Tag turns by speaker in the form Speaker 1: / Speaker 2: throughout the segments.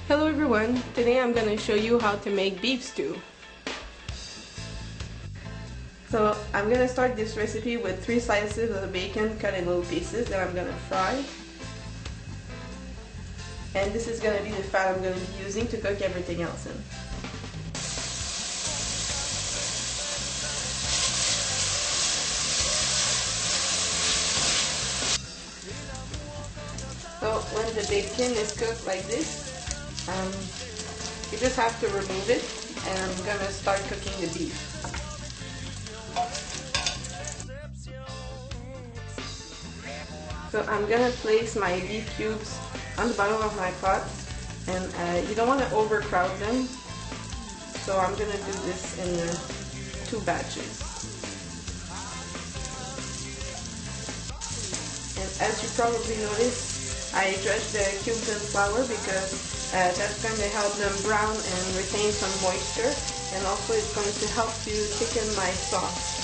Speaker 1: Hello everyone, today I'm going to show you how to make beef stew. So I'm going to start this recipe with 3 slices of bacon cut in little pieces that I'm going to fry. And this is going to be the fat I'm going to be using to cook everything else in. So when the bacon is cooked like this, you just have to remove it, and I'm going to start cooking the beef. So I'm going to place my beef cubes on the bottom of my pot, and you don't want to overcrowd them, so I'm going to do this in 2 batches. And as you probably noticed, I dredged the cubes in flour because that's going to help them brown and retain some moisture, and also it's going to help to thicken my sauce.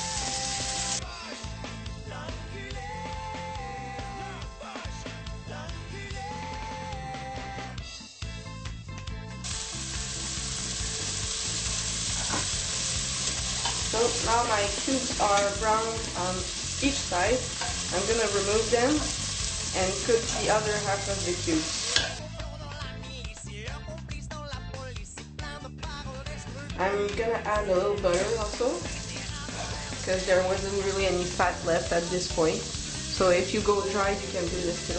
Speaker 1: So now my cubes are brown on each side. I'm going to remove them and cook the other half of the cubes. I'm gonna add a little butter also, because there wasn't really any fat left at this point. So if you go dry, you can do this too.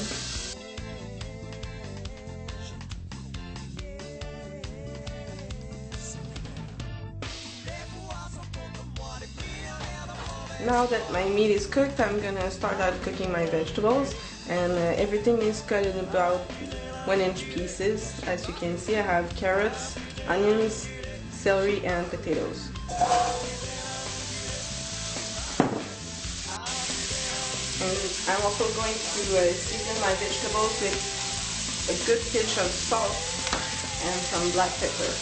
Speaker 1: Now that my meat is cooked, I'm gonna start out cooking my vegetables, and everything is cut in about 1-inch pieces. As you can see, I have carrots, onions, celery, and potatoes. And I'm also going to season my vegetables with a good pinch of salt and some black pepper.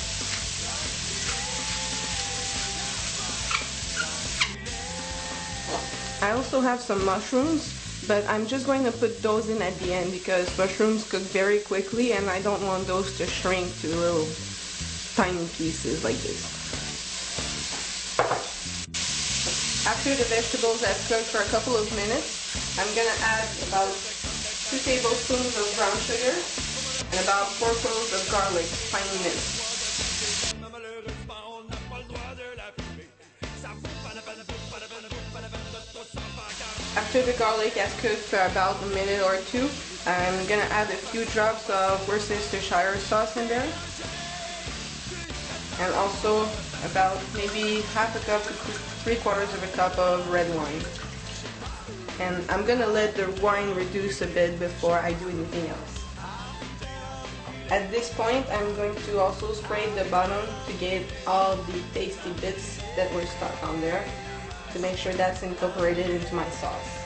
Speaker 1: I also have some mushrooms, but I'm just going to put those in at the end because mushrooms cook very quickly and I don't want those to shrink to little tiny pieces like this. After the vegetables have cooked for a couple of minutes, I'm going to add about 2 tablespoons of brown sugar and about 4 cloves of garlic, finely minced. After the garlic has cooked for about a minute or 2, I'm going to add a few drops of Worcestershire sauce in there. And also about maybe half a cup to 3/4 of a cup of red wine. And I'm gonna let the wine reduce a bit before I do anything else. At this point, I'm going to also scrape the bottom to get all the tasty bits that were stuck on there to make sure that's incorporated into my sauce.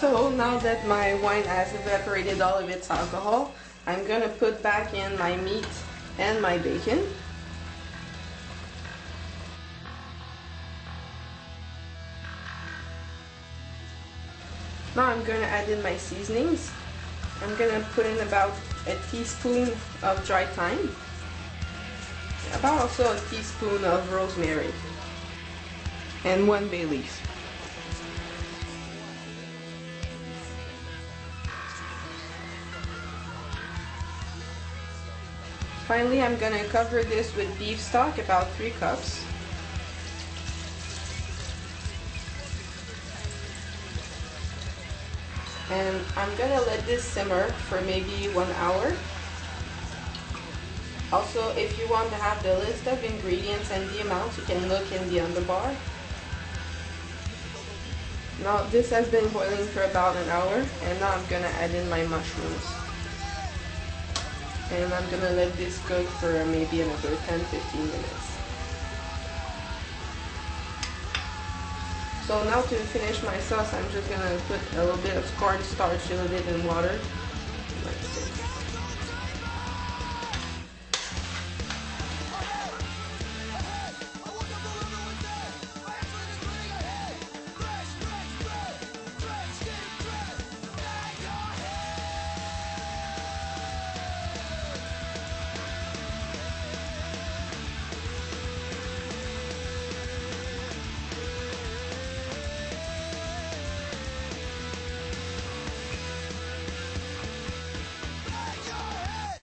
Speaker 1: So now that my wine has evaporated all of its alcohol, I'm going to put back in my meat and my bacon. Now I'm going to add in my seasonings. I'm going to put in about a teaspoon of dry thyme, about also a teaspoon of rosemary, and 1 bay leaf. Finally, I'm going to cover this with beef stock, about 3 cups. And I'm going to let this simmer for maybe 1 hour. Also, if you want to have the list of ingredients and the amounts, you can look in the underbar. Now this has been boiling for about an hour, and now I'm going to add in my mushrooms. And I'm going to let this cook for maybe another 10-15 minutes. So now to finish my sauce, I'm just going to put a little bit of cornstarch, a little bit in water,